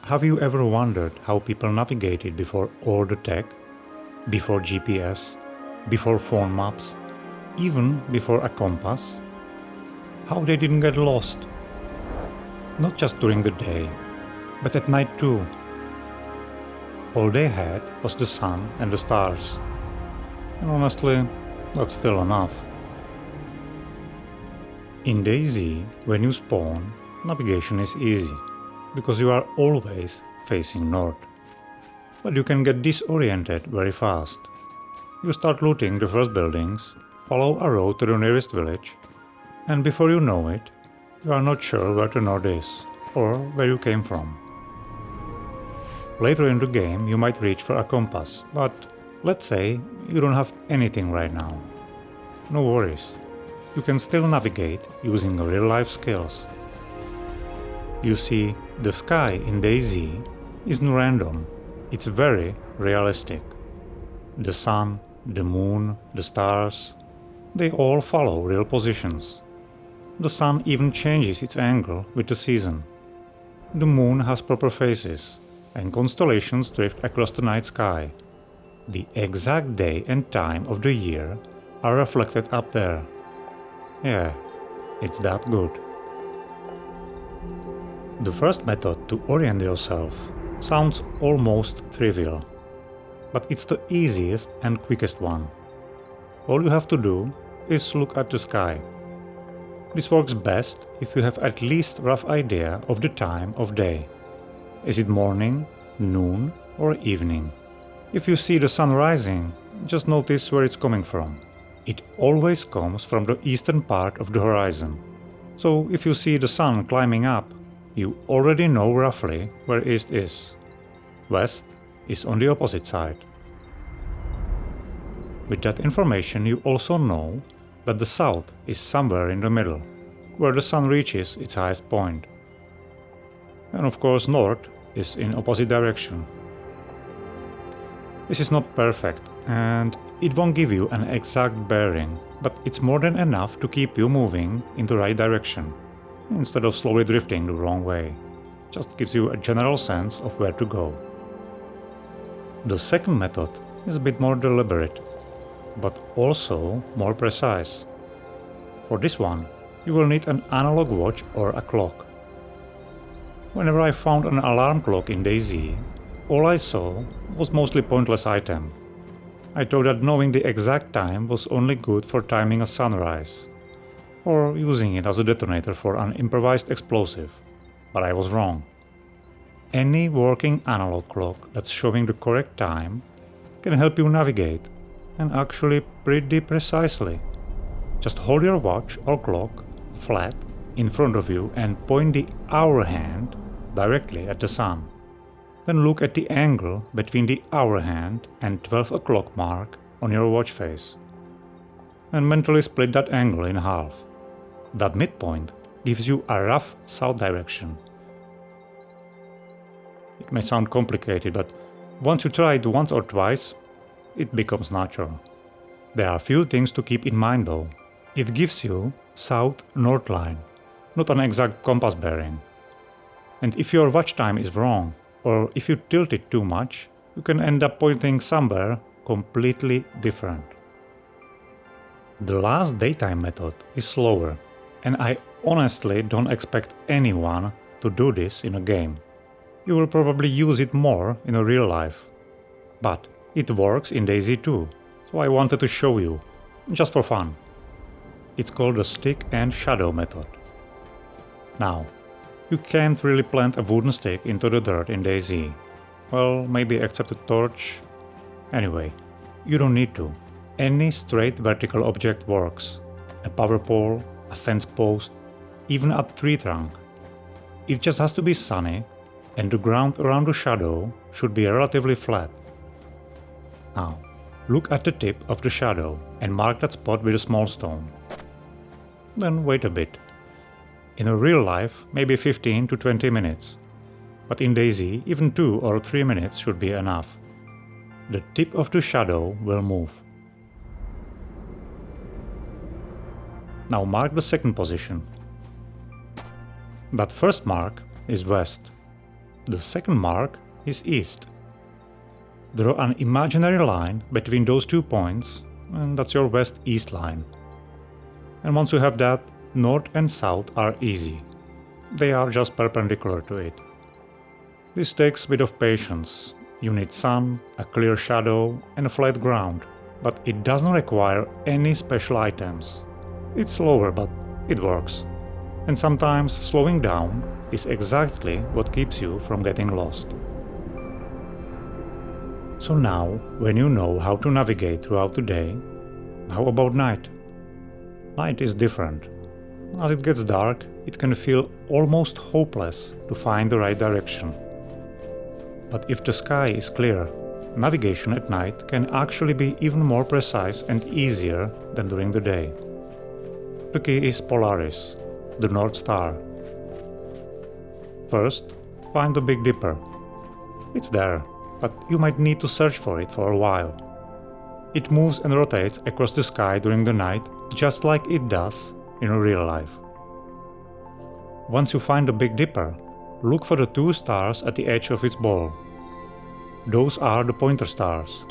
Have you ever wondered how people navigated before all the tech? Before GPS? Before phone maps? Even before a compass? How they didn't get lost? Not just during the day, but at night too. All they had was the sun and the stars. And honestly, that's still enough. In DayZ, when you spawn, navigation is easy, because you are always facing north. But you can get disoriented very fast. You start looting the first buildings, follow a road to the nearest village, and before you know it, you are not sure where the north is, or where you came from. Later in the game you might reach for a compass, but let's say you don't have anything right now. No worries. You can still navigate using real-life skills. You see, the sky in DayZ isn't random, it's very realistic. The sun, the moon, the stars, they all follow real positions. The sun even changes its angle with the season. The moon has proper phases, and constellations drift across the night sky. The exact day and time of the year are reflected up there. Yeah, it's that good. The first method to orient yourself sounds almost trivial, but it's the easiest and quickest one. All you have to do is look at the sky. This works best if you have at least a rough idea of the time of day. Is it morning, noon, or evening? If you see the sun rising, just notice where it's coming from. It always comes from the eastern part of the horizon. So if you see the sun climbing up, you already know roughly where east is. West is on the opposite side. With that information you also know that the south is somewhere in the middle, where the sun reaches its highest point. And of course north is in opposite direction. This is not perfect, and it won't give you an exact bearing, but it's more than enough to keep you moving in the right direction, instead of slowly drifting the wrong way. Just gives you a general sense of where to go. The second method is a bit more deliberate, but also more precise. For this one, you will need an analog watch or a clock. Whenever I found an alarm clock in DayZ, all I saw was mostly pointless item. I thought that knowing the exact time was only good for timing a sunrise, or using it as a detonator for an improvised explosive, but I was wrong. Any working analog clock that's showing the correct time can help you navigate, and actually pretty precisely. Just hold your watch or clock flat in front of you and point the hour hand directly at the sun. Then look at the angle between the hour hand and 12 o'clock mark on your watch face, and mentally split that angle in half. That midpoint gives you a rough south direction. It may sound complicated, but once you try it once or twice, it becomes natural. There are a few things to keep in mind though. It gives you south-north line, not an exact compass bearing. And if your watch time is wrong, or if you tilt it too much, you can end up pointing somewhere completely different. The last daytime method is slower, and I honestly don't expect anyone to do this in a game. You will probably use it more in a real life. But it works in DayZ too, so I wanted to show you, just for fun. It's called the stick and shadow method. Now, you can't really plant a wooden stick into the dirt in DayZ. Well, maybe except a torch. Anyway, you don't need to. Any straight vertical object works. A power pole, a fence post, even a tree trunk. It just has to be sunny, and the ground around the shadow should be relatively flat. Now, look at the tip of the shadow and mark that spot with a small stone. Then wait a bit. In a real life, maybe 15 to 20 minutes. But in DayZ, even 2 or 3 minutes should be enough. The tip of the shadow will move. Now mark the second position. That first mark is west. The second mark is east. Draw an imaginary line between those 2 points, and that's your west-east line. And once you have that, north and south are easy. They are just perpendicular to it. This takes a bit of patience. You need sun, a clear shadow, and a flat ground, but it doesn't require any special items. It's slower, but it works. And sometimes slowing down is exactly what keeps you from getting lost. So now, when you know how to navigate throughout the day, how about night? Night is different. As it gets dark, it can feel almost hopeless to find the right direction. But if the sky is clear, navigation at night can actually be even more precise and easier than during the day. The key is Polaris, the North Star. First, find the Big Dipper. It's there, but you might need to search for it for a while. It moves and rotates across the sky during the night just like it does in real life. Once you find the Big Dipper, look for the 2 stars at the edge of its ball. Those are the pointer stars.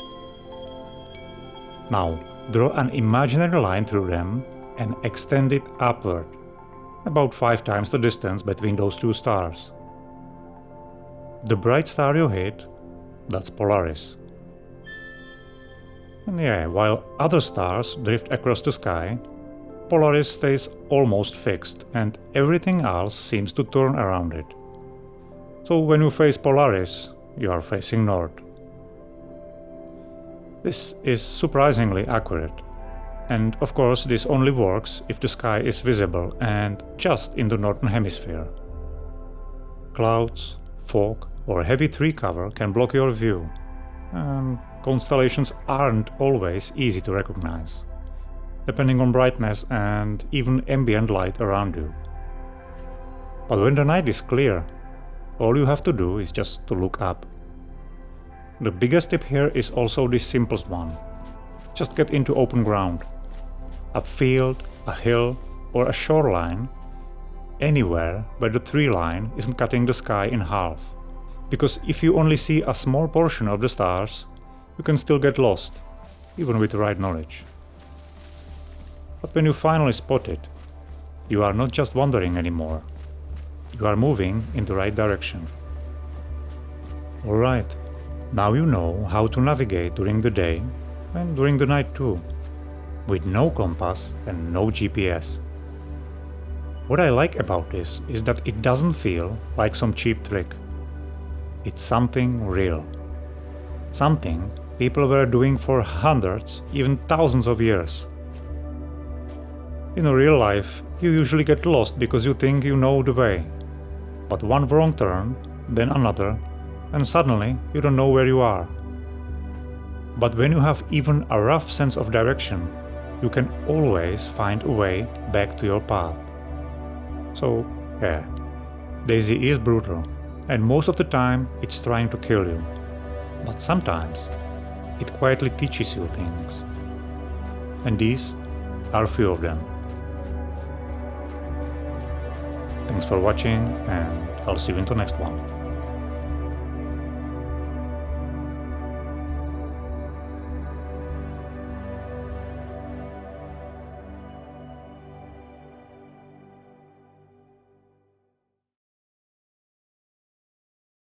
Now, draw an imaginary line through them and extend it upward, about 5 times the distance between those 2 stars. The bright star you hit, that's Polaris. And yeah, while other stars drift across the sky, Polaris stays almost fixed and everything else seems to turn around it. So when you face Polaris, you are facing north. This is surprisingly accurate. And of course this only works if the sky is visible and just in the Northern Hemisphere. Clouds, fog or heavy tree cover can block your view. Constellations aren't always easy to recognize, depending on brightness and even ambient light around you. But when the night is clear, all you have to do is just to look up. The biggest tip here is also the simplest one. Just get into open ground. A field, a hill, or a shoreline, anywhere where the tree line isn't cutting the sky in half. Because if you only see a small portion of the stars, you can still get lost, even with the right knowledge. But when you finally spot it, you are not just wandering anymore. You are moving in the right direction. Alright, now you know how to navigate during the day and during the night too, with no compass and no GPS. What I like about this is that it doesn't feel like some cheap trick. It's something real. Something people were doing for hundreds, even thousands of years. In real life, you usually get lost because you think you know the way. But one wrong turn, then another, and suddenly you don't know where you are. But when you have even a rough sense of direction, you can always find a way back to your path. So, yeah, DayZ is brutal, and most of the time it's trying to kill you. But sometimes it quietly teaches you things. And these are a few of them. Thanks for watching, and I'll see you in the next one.